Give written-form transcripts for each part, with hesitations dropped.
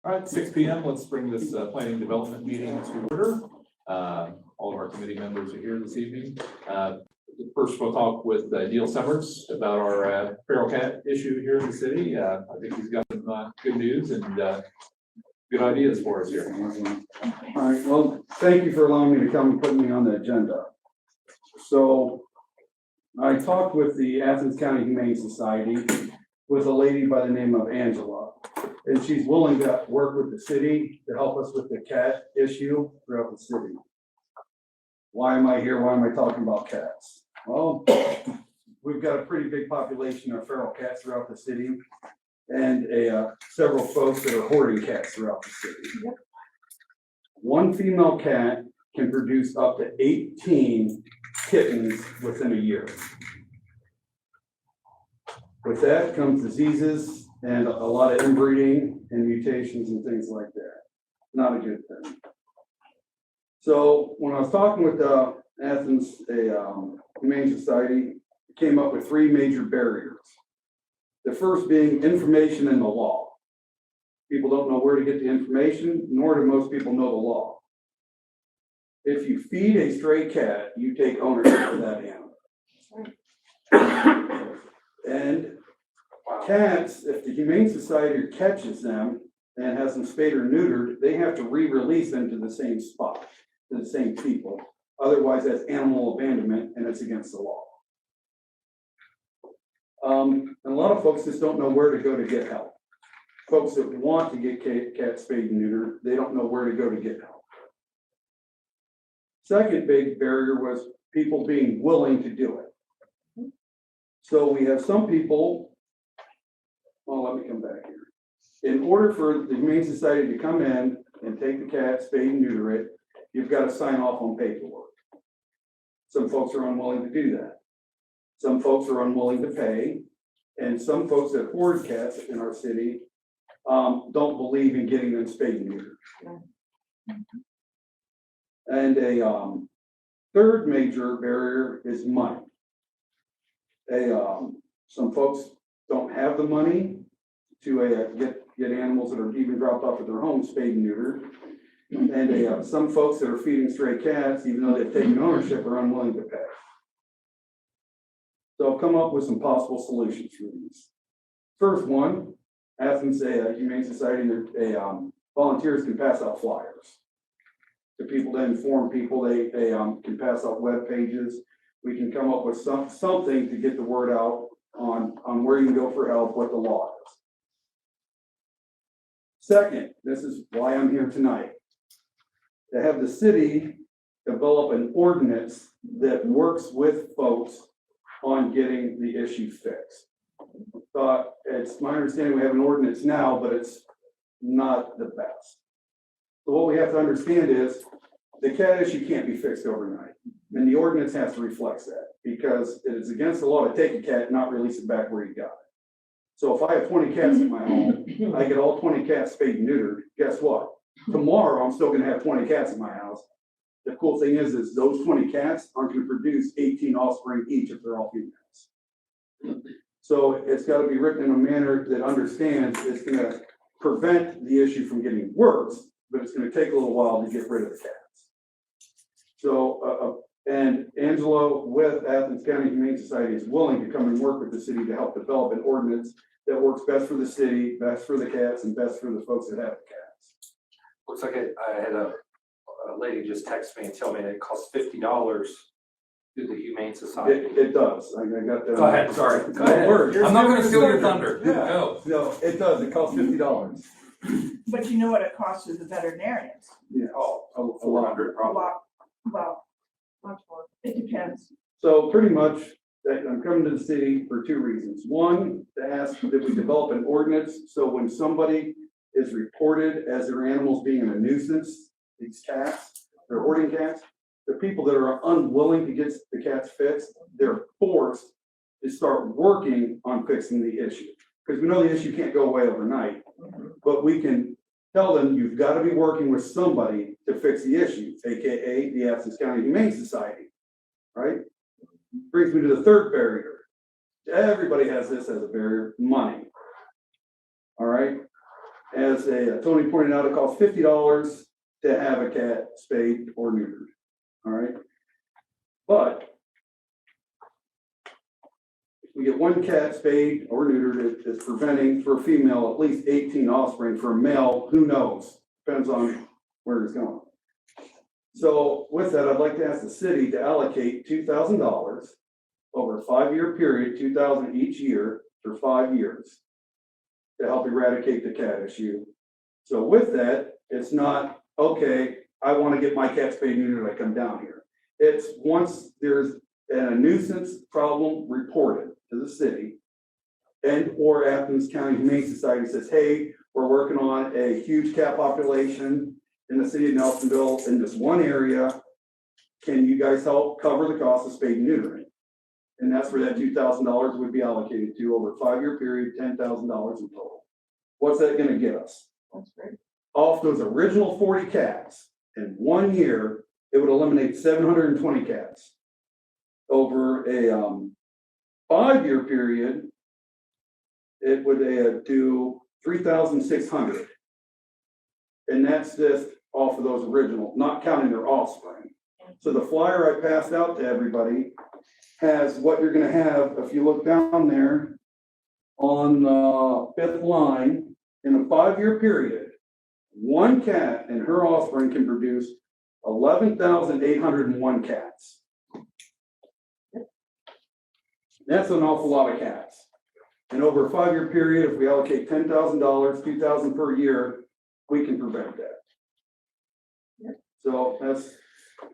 All right, 6 p.m. Let's bring this planning development meeting to order. All of our committee members are here this evening. First, we'll talk with Neil Summers about our feral cat issue here in the city. I think he's got some good news and good ideas for us here. All right, well, thank you for allowing me to come and put me on the agenda. So I talked with the Athens County Humane Society with a lady by the name of Angela, and she's willing to work with the city to help us with the cat issue throughout the city. Why am I here? Why am I talking about cats? Well, we've got a pretty big population of feral cats throughout the city, and several folks that are hoarding cats throughout the city. Yep. One female cat can produce up to 18 kittens within a year. With that comes diseases and a lot of inbreeding and mutations and things like that. Not a good thing. So when I was talking with Athens, Humane Society, came up with 3 major barriers. The first being information in the law. People don't know where to get the information, nor do most people know the law. If you feed a stray cat, you take ownership of that animal. And cats, if the Humane Society catches them and has them spayed or neutered, they have to re-release them to the same spot, to the same people. Otherwise, that's animal abandonment and it's against the law. And a lot of folks just don't know where to go to get help. Folks that want to get cats spayed and neutered, they don't know where to go to get help. Second big barrier was people being willing to do it. So we have some people, well, let me come back here. In order for the Humane Society to come in and take the cat, spay and neuter it, you've got to sign off on paperwork. Some folks are unwilling to do that. Some folks are unwilling to pay, and some folks that hoard cats in our city don't believe in getting them spayed and neutered. And a third major barrier is money. Some folks don't have the money to get animals that are even dropped off at their homes spayed and neutered. And some folks that are feeding stray cats, even though they've taken ownership, are unwilling to pay. So I've come up with some possible solutions for these. First one, Athens Humane Society, volunteers can pass out flyers to people to inform people. They can pass out web pages. We can come up with something to get the word out on where you can go for help, what the law is. Second, this is why I'm here tonight, to have the city develop an ordinance that works with folks on getting the issue fixed. It's my understanding we have an ordinance now, but it's not the best. So what we have to understand is the cat issue can't be fixed overnight. And the ordinance has to reflect that, because it is against the law to take a cat and not release it back where you got it. So if I have 20 cats in my home, I get all 20 cats spayed and neutered, guess what? Tomorrow, I'm still going to have 20 cats in my house. The cool thing is those 20 cats aren't going to produce 18 offspring each if they're all females. So it's got to be written in a manner that understands it's going to prevent the issue from getting worse, but it's going to take a little while to get rid of the cats. So, and Angela with Athens County Humane Society is willing to come and work with the city to help develop an ordinance that works best for the city, best for the cats, and best for the folks that have the cats. Looks like I had a lady just text me and tell me that it costs $50 through the Humane Society. It does. I got that. Go ahead, sorry. Go ahead. I'm not going to steal your thunder. Yeah. Go. No, it does. It costs $50. But you know what it costs to the veterinarians? Yeah. Oh, 400 probably. Well, much more. It depends. So pretty much, I'm coming to the city for 2 reasons. One, to ask that we develop an ordinance so when somebody is reported as their animals being a nuisance, these cats, they're hoarding cats, the people that are unwilling to get the cats fixed, they're forced to start working on fixing the issue. Because we know the issue can't go away overnight, but we can tell them you've got to be working with somebody to fix the issue, AKA the Athens County Humane Society, right? Brings me to the third barrier. Everybody has this as a barrier, money. All right. As Tony pointed out, it costs $50 to have a cat spayed or neutered, all right? But if we get one cat spayed or neutered, it's preventing for a female at least 18 offspring. For a male, who knows? Depends on where it's going. So with that, I'd like to ask the city to allocate $2,000 over a 5-year period, $2,000 each year for 5 years to help eradicate the cat issue. So with that, it's not, okay, I want to get my cat spayed and neutered, I come down here. It's once there's a nuisance problem reported to the city and or Athens County Humane Society says, hey, we're working on a huge cat population in the city of Nelsonville in this one area. Can you guys help cover the cost of spaying and neutering? And that's where that $2,000 would be allocated to over a 5-year period, $10,000 in total. What's that gonna get us? That's great. Off those original 40 cats, in 1 year, it would eliminate 720 cats. Over a 5-year period, it would do 3,600. And that's just off of those original, not counting their offspring. So the flyer I passed out to everybody has what you're gonna have, if you look down there on the 5th line, in a 5-year period, one cat and her offspring can produce 11,801 cats. That's an awful lot of cats. And over a 5-year period, if we allocate $10,000, $2,000 per year, we can prevent that. So that's.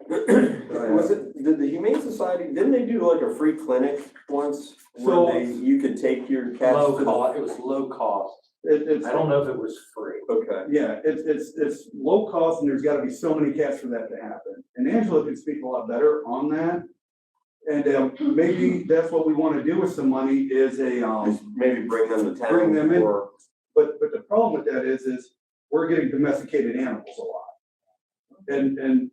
Did the Humane Society, didn't they do like a free clinic once? So- Where you could take your cats Low to cost, it was low cost. It's, I don't know if it was free. Okay. yeah, it's low cost and there's gotta be so many cats for that to happen. And Angela can speak a lot better on that. And maybe that's what we wanna do with some money is Just maybe bring them to town. Bring them in. or- but the problem with that is we're getting domesticated animals a lot. And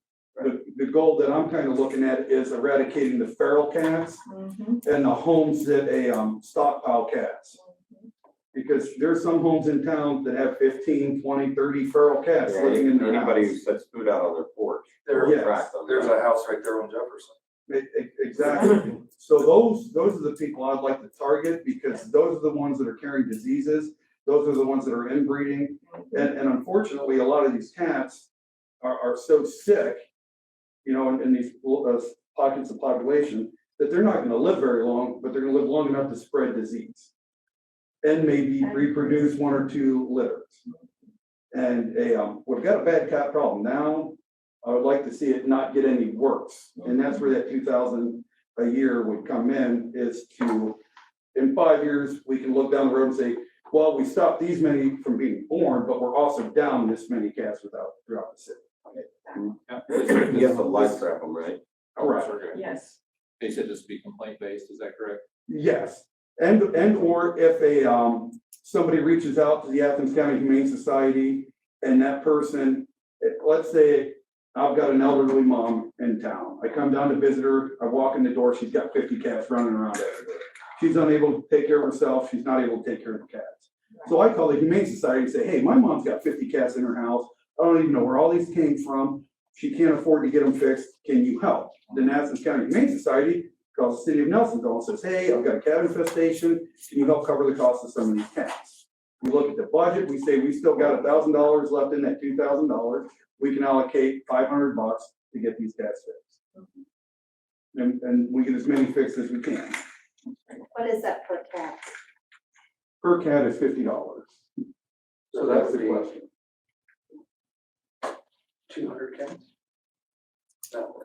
the goal that I'm kind of looking at is eradicating the feral cats Mhm. and the homes that stockpile cats. Because there's some homes in town that have 15, 20, 30 feral cats Yeah, living in their anybody who house. sets food out on their porch. There- Yes. Track them. There's a house right there on Jefferson. Exactly. So those are the people I'd like to target because those are the ones that are carrying diseases. Those are the ones that are inbreeding. And unfortunately, a lot of these cats are so sick, you know, in these pockets of population that they're not gonna live very long, but they're gonna live long enough to spread disease. And maybe reproduce 1 or 2 litters. And we've got a bad cat problem now. I would like to see it not get any worse. And that's where that 2,000 a year would come in, is to, in 5 years, we can look down the road and say, well, we stopped these many from being born, but we're also down this many cats throughout the city. You have to live trap them, right? Correct. Yes. They said this would be complaint based, is that correct? Yes, and or if somebody reaches out to the Athens County Humane Society and that person, let's say I've got an elderly mom in town. I come down to visit her, I walk in the door, she's got 50 cats running around everywhere. She's unable to take care of herself, she's not able to take care of the cats. So I call the Humane Society and say, hey, my mom's got 50 cats in her house. I don't even know where all these came from. She can't afford to get them fixed. Can you help? Then Athens County Humane Society calls the city of Nelsonville and says, hey, I've got a cat infestation. Can you help cover the cost of some of these cats? We look at the budget. We say we still got $1,000 left in that $2,000. We can allocate $500 to get these cats fixed. And we get as many fixed as we can. What is that per cat? Per cat is $50. So That's that the would question. be 200 cats? No.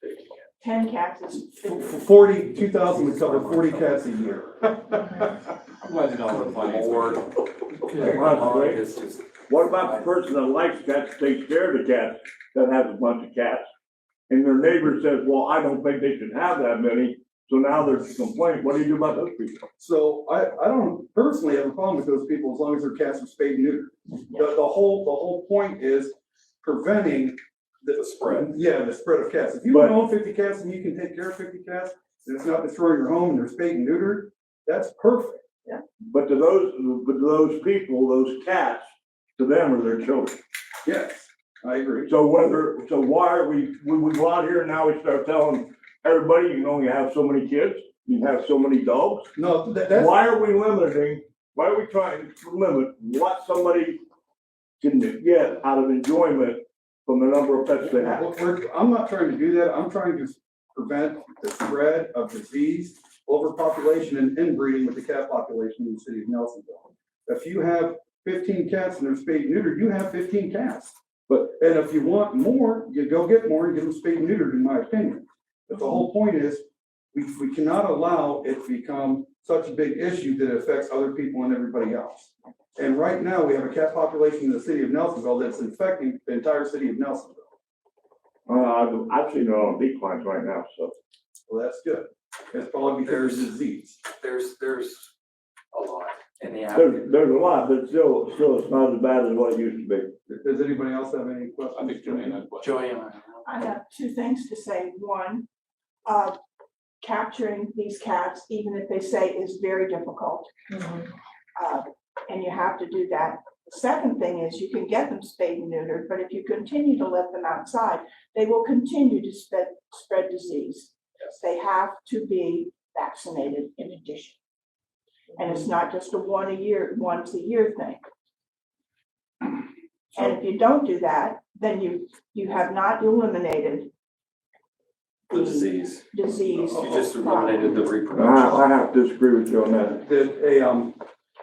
50 cats. 10 cats is For 40, 2,000 would cover 40 cats a year. I'm glad you don't reply. Lord. It's just. What about the person that likes cats, takes care of the cats, that has a bunch of cats? And their neighbor says, well, I don't think they should have that many, so now there's a complaint, what do you do about those people? So I don't personally have a problem with those people as long as their cats are spayed and neutered. The whole point is preventing the spread. Yeah, the spread of cats. If you But- own 50 cats and you can take care of 50 cats, and it's not destroying your home and they're spayed and neutered, that's perfect. but to those people, those cats, to them are their children. Yes, I agree. So why are when we go out here and now we start telling everybody you can only have so many kids, you can have so many dogs? No, that's. Why are we trying to limit what somebody can get out of enjoyment from the number of pets they have? I'm not trying to do that. I'm trying to prevent the spread of disease, overpopulation, and inbreeding with the cat population in the city of Nelsonville. If you have 15 cats and they're spayed and neutered, you have 15 cats. And if you want more, you go get more and get them spayed and neutered, in my opinion. But the whole point is, we cannot allow it to become such a big issue that it affects other people and everybody else. And right now, we have a cat population in the city of Nelsonville that's infecting the entire city of Nelsonville. I've seen it on declines right now, so. Well, that's good. It's probably because of disease. There's a lot in the app. There's a lot, but still it's not as bad as what it used to be. Does anybody else have any questions? I think Joanne had a question. Joanne. I have two things to say. One, capturing these cats, even if they say is very difficult. And you have to do that. The second thing is you can get them spayed and neutered, but if you continue to let them outside, they will continue to spread disease. They have to be vaccinated in addition. And it's not just a once a year thing. And if you don't do that, then you have not eliminated The disease. disease. You just eliminated the I reproduction. have to disagree with you on that.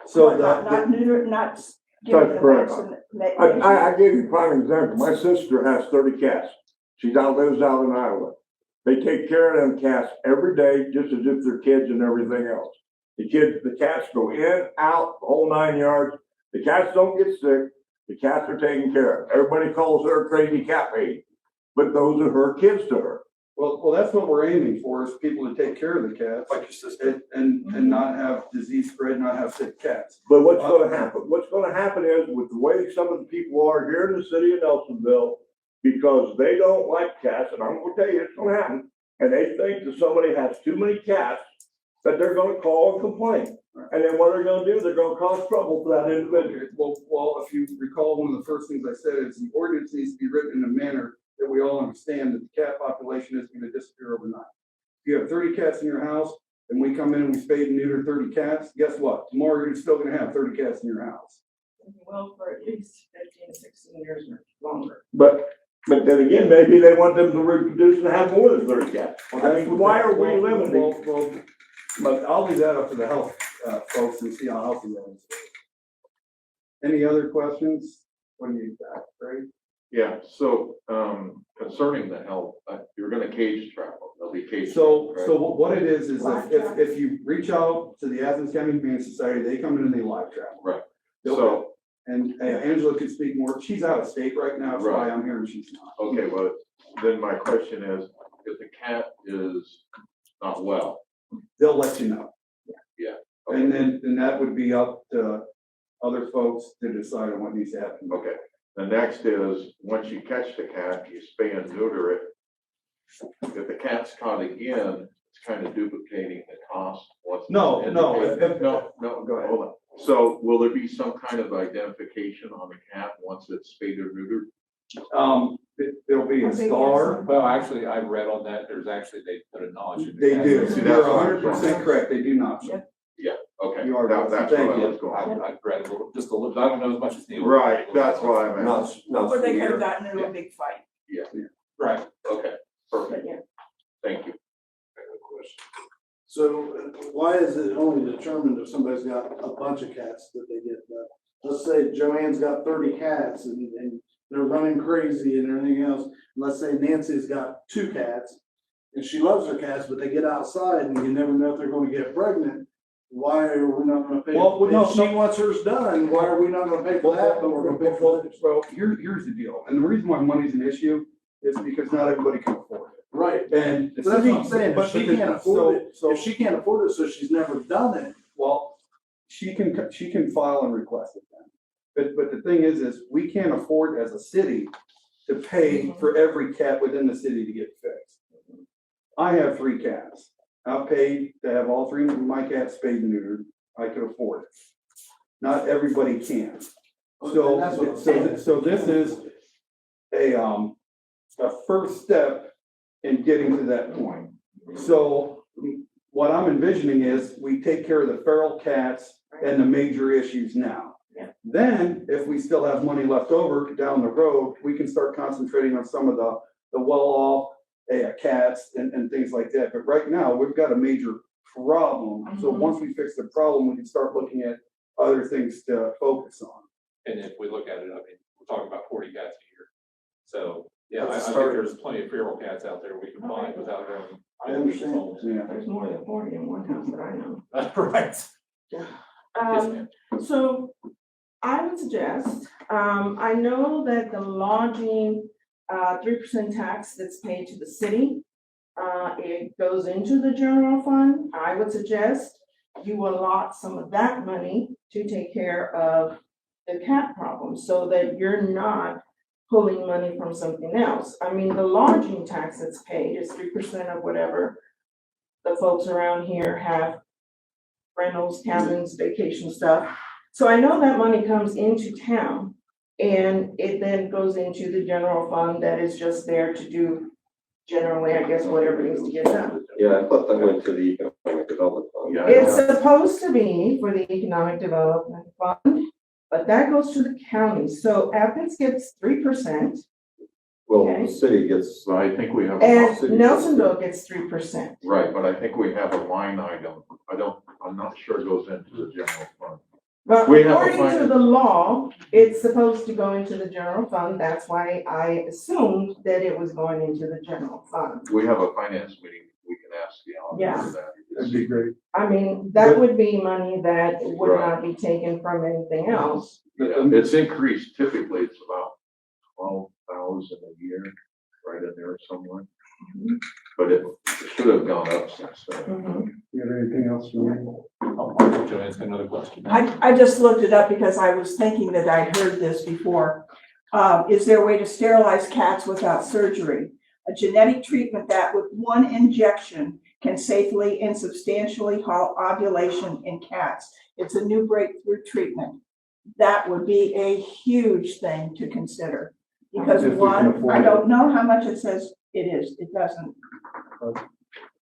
So Not neuter, not give That's them correct. vaccination. I gave you a prime example. My sister has 30 cats. She lives out in Iowa. They take care of them cats every day, just as if they're kids and everything else. The cats go in, out, the whole 9 yards. The cats don't get sick. The cats are taken care of. Everybody calls her a crazy cat lady, but those are her kids to her. Well, that's what we're aiming for, is people to take care of the cats Like your sister. and not have disease spread, not have sick cats. But what's gonna happen? What's gonna happen is, with the way some of the people are here in the city of Nelsonville, because they don't like cats, and I'm gonna tell you, it's gonna happen, and they think that somebody has too many cats, that they're gonna call and complain. And then what they're gonna do, they're gonna cause trouble for that individual. Well, if you recall, one of the first things I said is the ordinance needs to be written in a manner that we all understand that the cat population is gonna disappear overnight. If you have 30 cats in your house, and we come in and we spade and neuter 30 cats, guess what? Tomorrow you're still gonna have 30 cats in your house. Well, for at least 15 to 16 years or longer. But then again, maybe they want them to reproduce and have more than 30 cats. I mean, why are we limiting? Well, but I'll leave that up to the health folks and see how healthy that is. Any other questions? What do you got, Craig? Yeah, so, concerning the health, you're gonna cage travel, there'll be cage. So travel, right? what it is if you reach out to the Athens County Humane Society, they come in and they live travel. Right. They'll- So, And Angela could speak more. She's out of state right now, that's why Right. I'm here and she's not. okay, well, then my question is, if the cat is not well, They'll let you know. okay, And then that would be up to other folks to decide on what needs to happen. okay. The next is, once you catch the cat, you spay and neuter it. If the cat's caught again, it's kind of duplicating the cost. once it's No, indicated. no, No, go ahead. hold on. So will there be some kind of identification on the cat once it's spayed or neutered? There'll be a star. Well, actually, I read on that, they put a notch in. the They cat. do. See, You're that's what I'm 100% correct. They do not. Okay, You are that- right. that's what Thank I you. was going. I've read a little, just a little, I don't know as much as Neil. Right, that's why I'm asking. Or they could have gotten into a big fight, Right. Okay, but perfect, yeah. thank you. So why is it only determined if somebody's got a bunch of cats that they get? Let's say Joanne's got 30 cats and they're running crazy and everything else. And let's say Nancy's got 2 cats and she loves her cats, but they get outside and you never know if they're going to get pregnant. Why are we not going to pay? Well, no, if she wants hers done, why are we not going to pay for that? But we're going to pay for this. Well, here's the deal. And the reason why money's an issue is because not everybody can afford it. Right. And So that's what I'm saying. but If she because- can't afford it, so- if she can't afford it, so she's never done it. Well, she can file and request it then. But the thing is we can't afford as a city to pay for every cat within the city to get fixed. I have 3 cats. I've paid to have all 3 of my cats spayed and neutered. I could afford it. Not everybody can. And that's what I'm saying. So this is a first step in getting to that point. So what I'm envisioning is we take care of the feral cats and the major issues now. Yeah. Then, if we still have money left over down the road, we can start concentrating on some of the well-off cats and things like that. But right now, we've got a major problem. So Mhm. once we fix the problem, we can start looking at other things to focus on. And if we look at it, I mean, we're talking about 40 cats a year. So, yeah, I That's think starting. there's plenty of feral cats out there we can find without having. I understand. Yeah. There's more than 40 in one house that I know. Right. Yes, ma'am. So I would suggest, I know that the lodging, 3% tax that's paid to the city, it goes into the general fund. I would suggest you allot some of that money to take care of the cat problem so that you're not pulling money from something else. I mean, the lodging tax that's paid is 3% of whatever the folks around here have, rentals, cabins, vacation stuff. So I know that money comes into town and it then goes into the general fund that is just there to do generally, I guess, whatever needs to get done. Yeah, I thought that went to the economic development fund. Yeah. It's supposed to be for the economic development fund, but that goes to the county. So Athens gets 3% Well, Okay. the city gets, So I think we have. and Nelsonville gets 3%. Right, but I think we have a line item, I'm not sure it goes into the general fund. But We have a according to finance- the law, it's supposed to go into the general fund. That's why I assumed that it was going into the general fund. We have a finance meeting, we can ask the Yeah. auditor that. That'd be great. I mean, that would be money that would Right. not be taken from anything else. Yeah, it's increased, typically it's about 12,000 a year, right in there somewhere. But it should have gone up since then. Mhm. You have anything else for me? Oh, Joanne's got another question. I just looked it up because I was thinking that I'd heard this before. Is there a way to sterilize cats without surgery? A genetic treatment that with one injection can safely and substantially halt ovulation in cats. It's a new breakthrough treatment. That would be a huge thing to consider. Because If we can one, afford I it. don't know how much it says it is, it doesn't.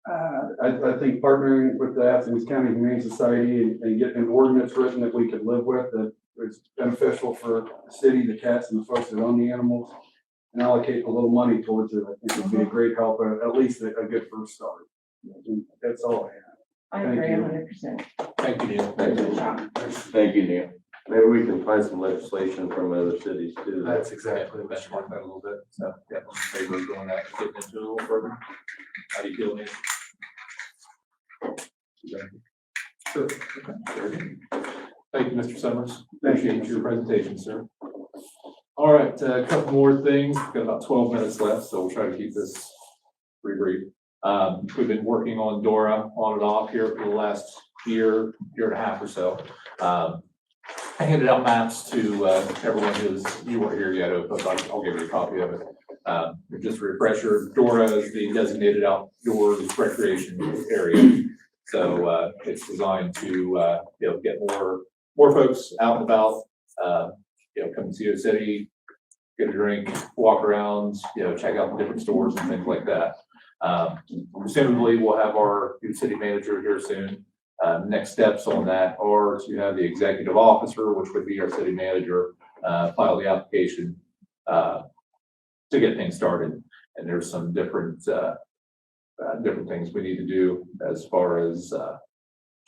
I think partnering with the Athens County Humane Society and getting an ordinance written that we could live with, that is beneficial for the city, the cats and the folks that own the animals, and allocate a little money towards it, I think would be a great help, at least a good first start. That's all I have. I Thank agree you. 100%. Thank you, Neil. Good job. Thank you, Neil. maybe we can find some legislation from other cities too. That's exactly, benchmark that a little bit, so, yeah, I'm in favor of doing that, getting into it a little further. How do you feel, Neil? Sure. Okay, very good. Thank you, Mr. Summers. Thank you. Appreciate your presentation, sir. All right, a couple more things. We've got about 12 minutes left, so we'll try to keep this pretty brief. We've been working on DORA on and off here for the last year and a half or so. I handed out maps to everyone you weren't here yet, but I'll give you a copy of it. Just a refresher, DORA is the designated outdoors recreation area. So it's designed to get more folks out and about, come and see the city, get a drink, walk around, check out the different stores and things like that. Presumably we'll have our new city manager here soon. Next steps on that are to have the executive officer, which would be our city manager, file the application to get things started. And there's some different things we need to do as far as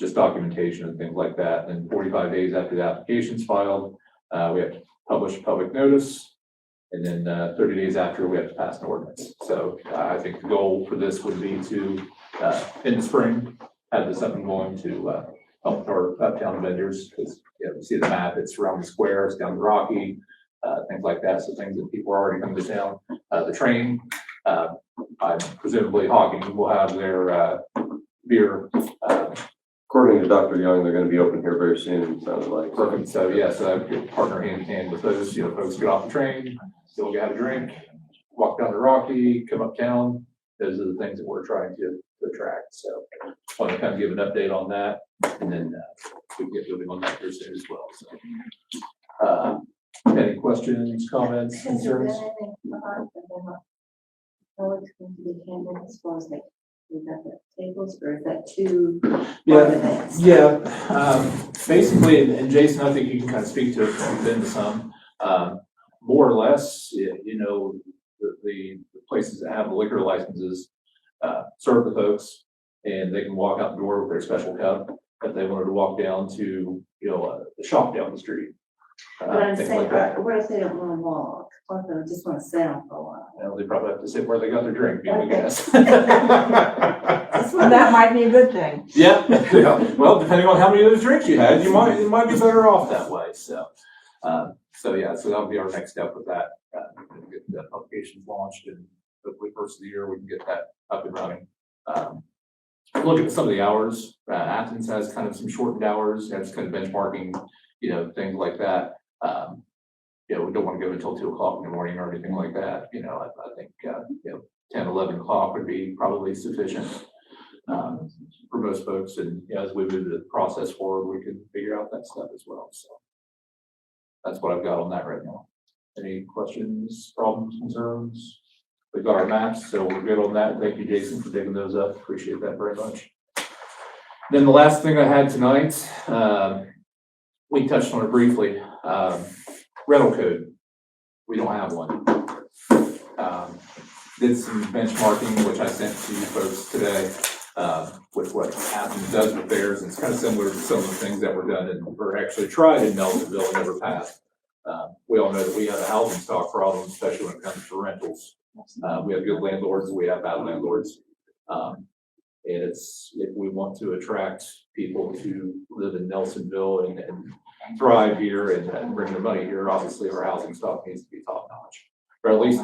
just documentation and things like that. And 45 days after the application's filed, we have to publish public notice. And then 30 days after, we have to pass an ordinance. So I think the goal for this would be to, in the spring, have this up and going to help our uptown vendors. Because you see the map, it's around the square, it's down the Rocky, things like that. So things that people are already coming to town. The train, presumably Hawking will have their beer. According to Dr. Young, they're gonna be open here very soon, it sounded like. Perfect. So yes, I could partner hand in hand with those, folks get off the train, still get a drink, walk down to Rocky, come uptown. Those are the things that we're trying to attract. So want to kind of give an update on that, and then we can get moving on that here soon as well. So, any questions, comments, Has there been concerns? anything about the how it's going to be handled as far as like, we got the tables, or is that too? Yeah, basically, and Jason, I think you can kind of speak to it, been to some, more or less, you know, the places that have the liquor licenses, serve the folks, and they can walk out the door with their special cup, if they wanted to walk down to, you know, the shop down the street. But I'm Things saying, like that. what if they don't want to walk, or if they just want to sit down for a while? Well, they probably have to sit where they got their drink, I Okay. guess. And that might be a good thing. Yeah, yeah, well, depending on how many of those drinks you had, you might be better off that way, so. Yeah, so that'll be our next step with that, get the applications launched, and hopefully first of the year, we can get that up and running. Look at some of the hours, Athens has kind of some shortened hours, has kind of benchmarking, you know, things like that. You know, we don't want to go until 2 o'clock in the morning or anything like that, you know, I think, you know, 10, 11 o'clock would be probably sufficient. For most folks, and you know, as we move the process forward, we can figure out that stuff as well, so. That's what I've got on that right now. Any questions, problems, concerns? We've got our maps, so we're good on that. Thank you, Jason, for digging those up. Appreciate that very much. Then the last thing I had tonight, we touched on it briefly, rental code. We don't have one. Did some benchmarking, which I sent to you folks today, with what Athens does with theirs. And it's kind of similar to some of the things that were done and were actually tried in Nelsonville and never passed. We all know that we have a housing stock problem, especially when it comes to rentals. We have good landlords, we have bad landlords. And it's, if we want to attract people to live in Nelsonville and thrive here and bring their money here, obviously our housing stock needs to be top notch, or at least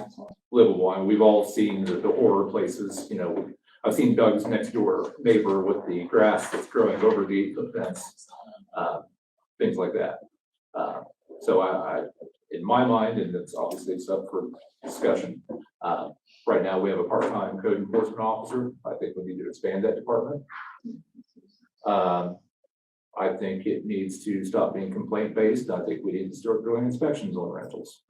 livable. And we've all seen the horror places, you know. I've seen Doug's next door neighbor with the grass that's growing over the fence, things like that. So I, in my mind, and it's obviously it's up for discussion. Right now we have a part-time code enforcement officer. I think we need to expand that department. I think it needs to stop being complaint-based. I think we need to start doing inspections on rentals.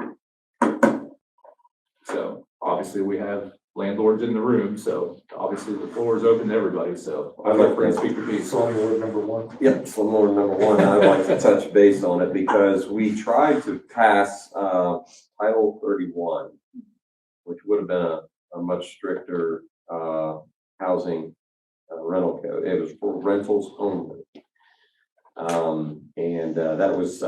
So obviously we have landlords in the room, so obviously the floor is open to everybody, so I'd like for you to speak your piece. Slumlord number one. Yep, slumlord number one, I'd like to touch base on it because we tried to pass, Title 31, which would have been a much stricter, housing rental code. It was for rentals only. That was,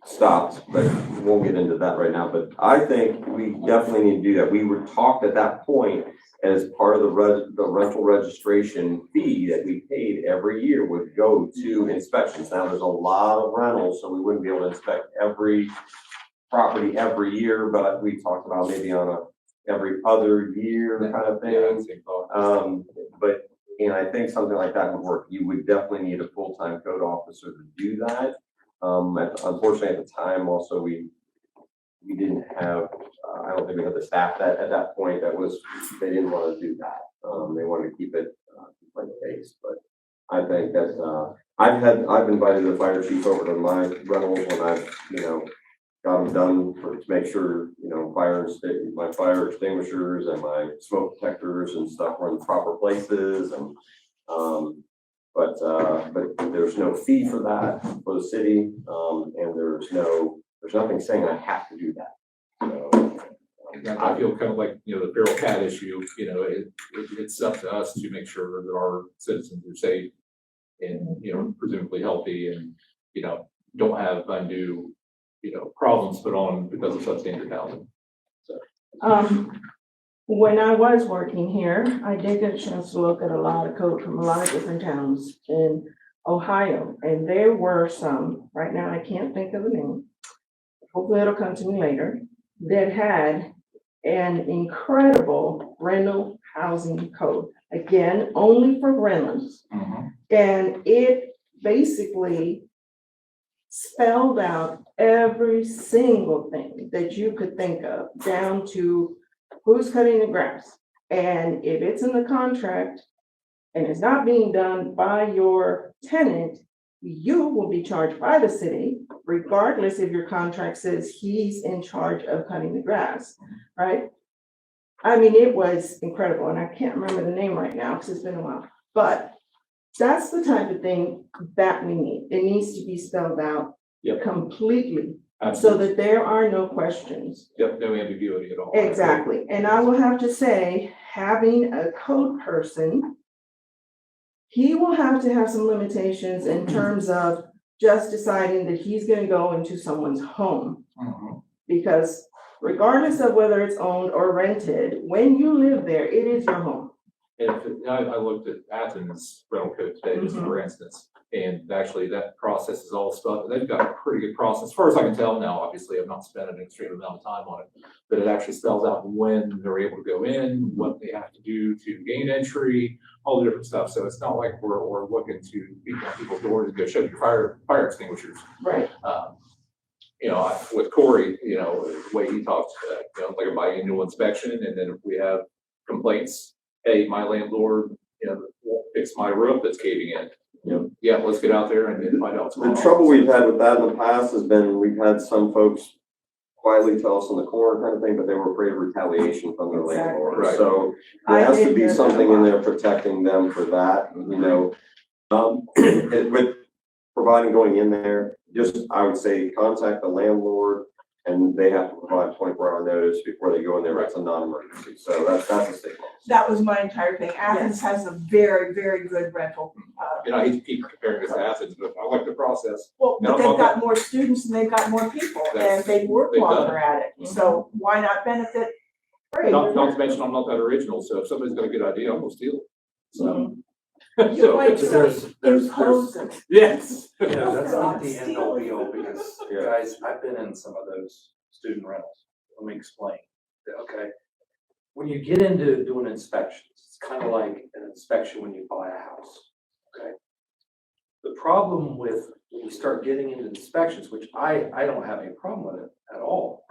stopped, but we won't get into that right now. But I think we definitely need to do that. We were talked at that point as part of the rental registration fee that we paid every year would go to inspections. Now there's a lot of rentals, so we wouldn't be able to inspect every property every year, but we talked about maybe on a every other year kind of thing. And I think something like that would work. You would definitely need a full-time code officer to do that. Unfortunately, at the time, also we didn't have. I don't think we had the staff that at that point they didn't want to do that. They wanted to keep it complaint-based. But I think that I've invited the fire chief over to my rentals when I've got them done to make sure my fire extinguishers and my smoke detectors and stuff are in the proper places and. But there's no fee for that for the city, and there's nothing saying I have to do that. So I feel kind of like, the feral cat issue, it's up to us to make sure that our citizens are safe and, presumably healthy and, don't have undue, problems put on because of substandard housing. So. When I was working here, I did get a chance to look at a lot of code from a lot of different towns in Ohio, and there were some, right now I can't think of the name, hopefully it'll come to me later, that had an incredible rental housing code, again, only for rentals. And it basically spelled out every single thing that you could think of, down to who's cutting the grass? And if it's in the contract, and it's not being done by your tenant, you will be charged by the city, regardless if your contract says he's in charge of cutting the grass, right? I mean, it was incredible, and I can't remember the name right now because it's been a while, but that's the type of thing that we need. It needs to be spelled out Yep. completely so Absolutely. that there are no questions. Yep, no ambiguity at all. Exactly. And I will have to say, having a code person, he will have to have some limitations in terms of just deciding that he's gonna go into someone's home. Mhm. Because regardless of whether it's owned or rented, when you live there, it is your home. And I looked at Athens rental code today, just for instance, and actually that process is all stuff, they've got a pretty good process, as far as I can tell now, obviously, I've not spent an extreme amount of time on it, but it actually spells out when they're able to go in, what they have to do to gain entry, all the different stuff, so it's not like we're looking to beat on people's doors and go show your fire extinguishers. Right. You know, with Corey, you know, the way he talks, you know, like a biannual inspection, and then if we have complaints, hey, my landlord, you know, won't fix my roof that's caving in. You know, yeah, let's get out there and find out what's going The on. trouble we've had with that in the past has been, we've had some folks quietly tell us in the corner kind of thing, but they were afraid of retaliation from their Exactly. landlord. Right. So I there has did to be hear that something a in lot. there protecting them for that, you know. With providing going in there, just, I would say, contact the landlord, and they have to provide 24-hour notice before they go in there. It's a non-emergency, so that's a statement. That was my entire thing. Athens has a very, very good rental. You know, I hate to keep comparing this to Athens, but I like the process. Well, No, but they've no, got more students and they've got more people and That's- they work they've done longer at it. So why not benefit? free? Not to mention, I'm not that original, so if somebody's got a good idea, I'm gonna steal it. So. You're like There's- imposing. Yes. You know, that's not the Steal end all it. be all, because Yeah. guys, I've been in some of those student rentals. Let me explain. Okay. When you get into doing inspections, it's kind of like an inspection when you buy a house. Okay. The problem with when you start getting into inspections, which I don't have any problem with it at all.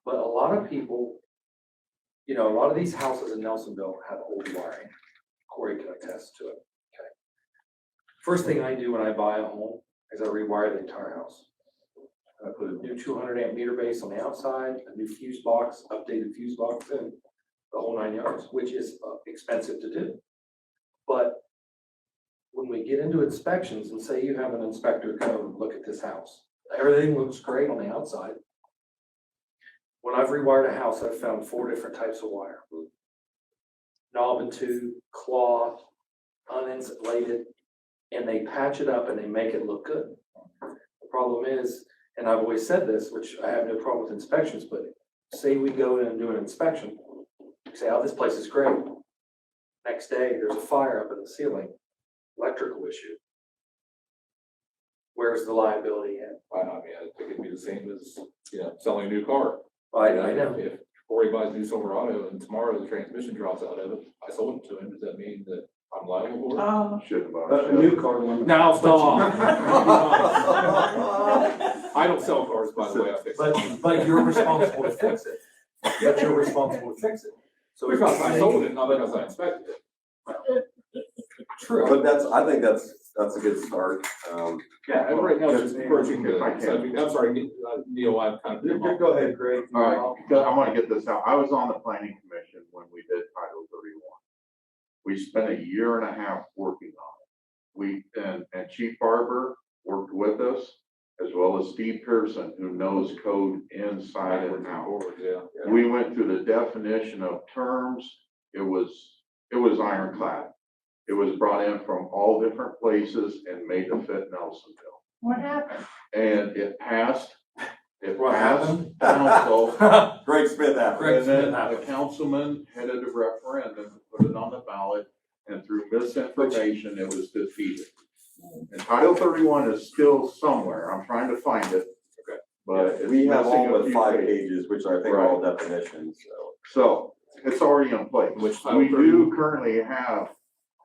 But a lot of people, you know, a lot of these houses in Nelsonville have old wiring. Corey can attest to it. Okay. First thing I do when I buy a home is I rewire the entire house. I put a new 200 amp meter base on the outside, a new fuse box, updated fuse box, and the whole 9 yards, which is expensive to do. But when we get into inspections and say you have an inspector come and look at this house, everything looks great on the outside. When I've rewired a house, I've found 4 different types of wire. Knob and tube, cloth, uninsulated, and they patch it up and they make it look good. The problem is, and I've always said this, which I have no problem with inspections, but say we go in and do an inspection, say, oh, this place is great. Next day, there's a fire up in the ceiling, electrical issue. Where's the liability in? I mean, I think it'd be the same as, you know, selling a new car. I know. If Corey buys a new Silverado and tomorrow the transmission drops out of it, I sold it to him, does that mean that I'm liable for it? Shouldn't have. A new car one. Now, stop. I don't sell cars, by the way, I fix it. But you're responsible to fix it. But you're responsible to fix it. So Because I sold it, not because I inspected it. True. But I think that's a good start. Yeah, and right now, it's just approaching the, I'm sorry, Neil, I've kind of. Go ahead, Greg. All right, I want to get this out. I was on the planning commission when we did Title 31. We spent a year and a half working on it. And Chief Barber worked with us, as well as Steve Pearson, who knows code inside and out. Yeah. We went through the definition of terms. It was ironclad. It was brought in from all different places and made to fit Nelsonville. What happened? And it passed. It What passed happened? council. Greg Smith happened. And then the councilman headed a referendum to put it on the ballot, and through misinformation, it was defeated. And Title 31 is still somewhere. I'm trying to find it. Okay. But it's We have missing all a but few 5 pages. pages, which I think are all definitions, so. So it's already in place. Which Title We 31? do currently have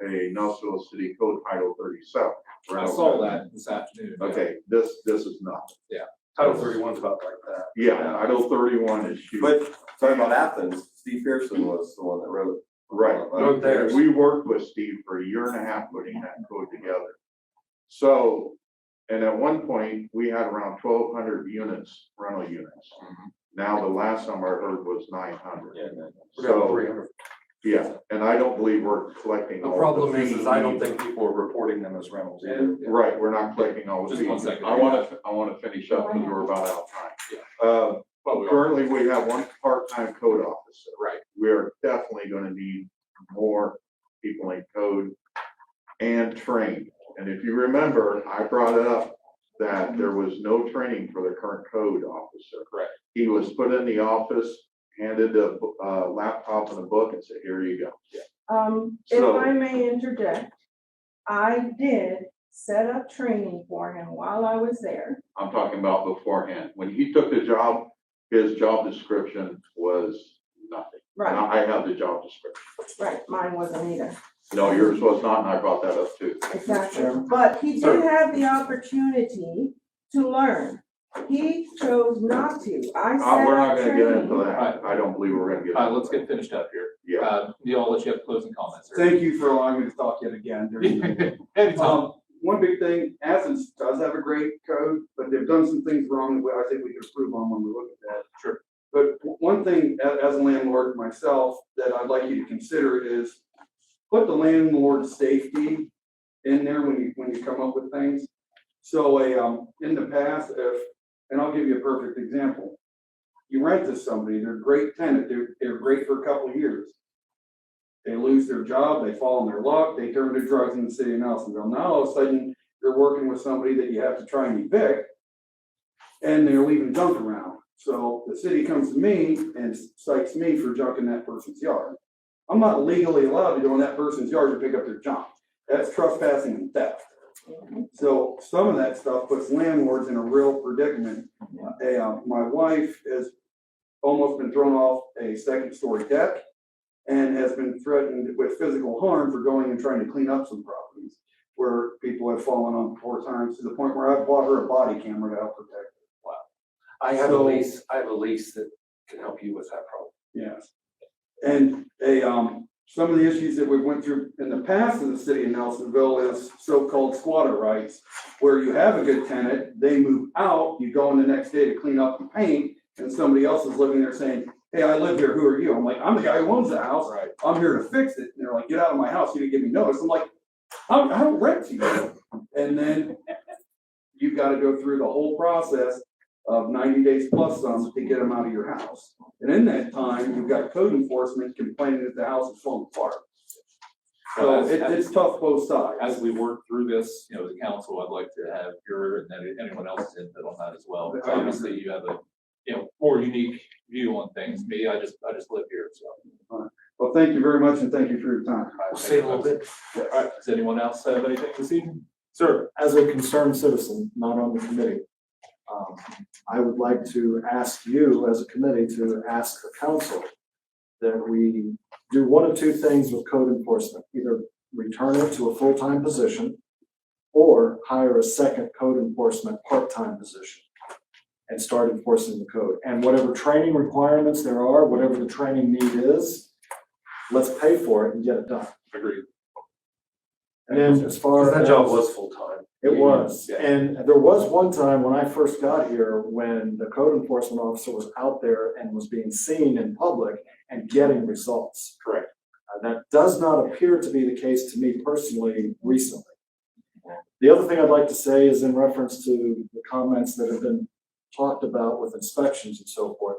a Nelsonville City Code Title 37. I saw that this afternoon. yeah. Okay, this is not. Title 31's about like that. Yeah, Title 31 is huge. But talking about Athens, Steve Pearson was the one that wrote Right, Both theirs. we worked with Steve for a year and a half putting that code together. So, and at one point, we had around 1,200 units, rental units. Now, the last number I heard was 900. We're down to So, 300. yeah, and I don't believe we're collecting The all problem the is I don't fees. think people are reporting them as rentals either. Right, we're not collecting all the Just fees. one second. I wanna finish up because we're about out of time. Yeah. Well, we are, Currently, we have one part-time code officer. right. We're definitely gonna need more people in code and trained. And if you remember, I brought up that there was no training for the current code officer. Correct. He was put in the office, handed a laptop and a book and said, here you go. If So- I may interject, I did set up training for him while I was there. I'm talking about beforehand. When he took the job, his job description was nothing. And Right, I have the job description. right, mine wasn't either. No, yours was not, and I brought that up too. Exactly, but he Sir. did have the opportunity to learn. He chose not to. I set We're not up gonna get into training. that. I don't believe we're gonna get. All right, into let's that. get finished up here. Yeah. Neil, I'll let you have closing comments. sir. Thank you for allowing me to talk yet again. Anytime. One big thing, Athens does have a great code, but they've done some things wrong that I think we could improve on when we look at that. Sure. But one thing, as a landlord myself, that I'd like you to consider is put the landlord safety in there when you come up with things. So in the past, and I'll give you a perfect example. You rent to somebody, they're a great tenant, they're great for a couple of years. They lose their job, they fall in their luck, they turn to drugs in the city of Nelsonville. Now all of a sudden, you're working with somebody that you have to try and evict, and they're leaving junk around. So the city comes to me and cites me for junk in that person's yard. I'm not legally allowed to go in that person's yard to pick up their junk. That's trespassing and theft. So some of that stuff puts landlords in a real predicament. My wife has almost been thrown off a second-story deck and has been threatened with physical harm for going and trying to clean up some properties where people have fallen on 4 times, to the point where I've bought her a body camera to help protect her. I have a So- lease that can help you with that problem. Yes. And some of the issues that we went through in the past in the city of Nelsonville is so-called squatter rights, where you have a good tenant, they move out, you go in the next day to clean up and paint, and somebody else is living there saying, hey, I live here, who are you? I'm like, I'm the guy who owns the house. Right. I'm here to fix it. And they're like, get out of my house, you didn't give me notice. I'm like, I don't rent to you. And then you've got to go through the whole process of 90 days plus some to get them out of your house. And in that time, you've got code enforcement complaining that the house is falling apart. So it's tough both sides. As we work through this, the council, I'd like to have your and then anyone else's input on that as well. Because obviously you have a, more unique view on things. Me, I just live here, so. Well, thank you very much, and thank you for your time. We'll see a little bit. All right, does anyone else have anything this evening? Sir? As a concerned citizen, not on the committee, I would like to ask you as a committee to ask the council that we do one of two things with code enforcement, either return it to a full-time position or hire a second code enforcement part-time position and start enforcing the code. And whatever training requirements there are, whatever the training need is, let's pay for it and get it done. Agreed. And then as far as. That job was full-time. It was, Yeah. and there was one time when I first got here, when the code enforcement officer was out there and was being seen in public and getting results. Correct. That does not appear to be the case to me personally recently. The other thing I'd like to say is in reference to the comments that have been talked about with inspections and so forth.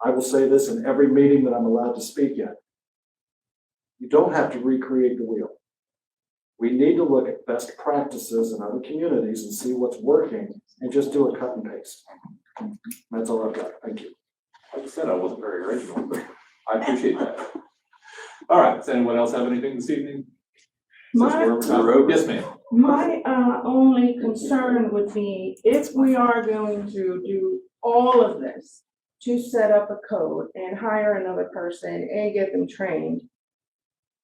I will say this in every meeting that I'm allowed to speak in. You don't have to recreate the wheel. We need to look at best practices in other communities and see what's working and just do a cut and paste. That's all I've got. Thank you. Like I said, I wasn't very original, but I appreciate that. All right, does anyone else have anything this evening? Since My- we're over. Yes, ma'am. My only concern would be if we are going to do all of this to set up a code and hire another person and get them trained.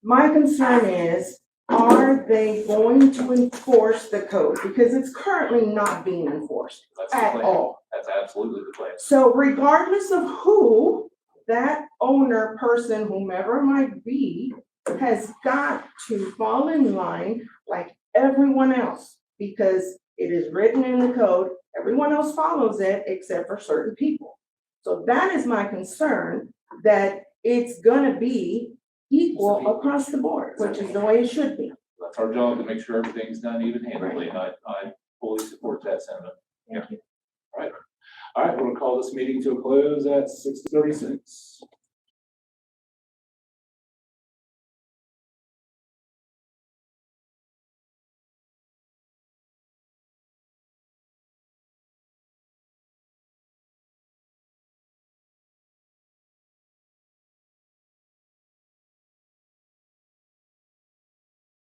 My concern is, are they going to enforce the code? Because it's currently not being enforced That's the at plan. all. That's absolutely the plan. So regardless of who that owner, person, whomever it might be, has got to fall in line like everyone else, because it is written in the code, everyone else follows it except for certain people. So that is my concern, that it's gonna be equal across the board, which is the way it should be. That's our job, to make sure everything's done even-handedly, and I fully support that sentiment. Thank you. All right, we'll call this meeting to a close at 6:36.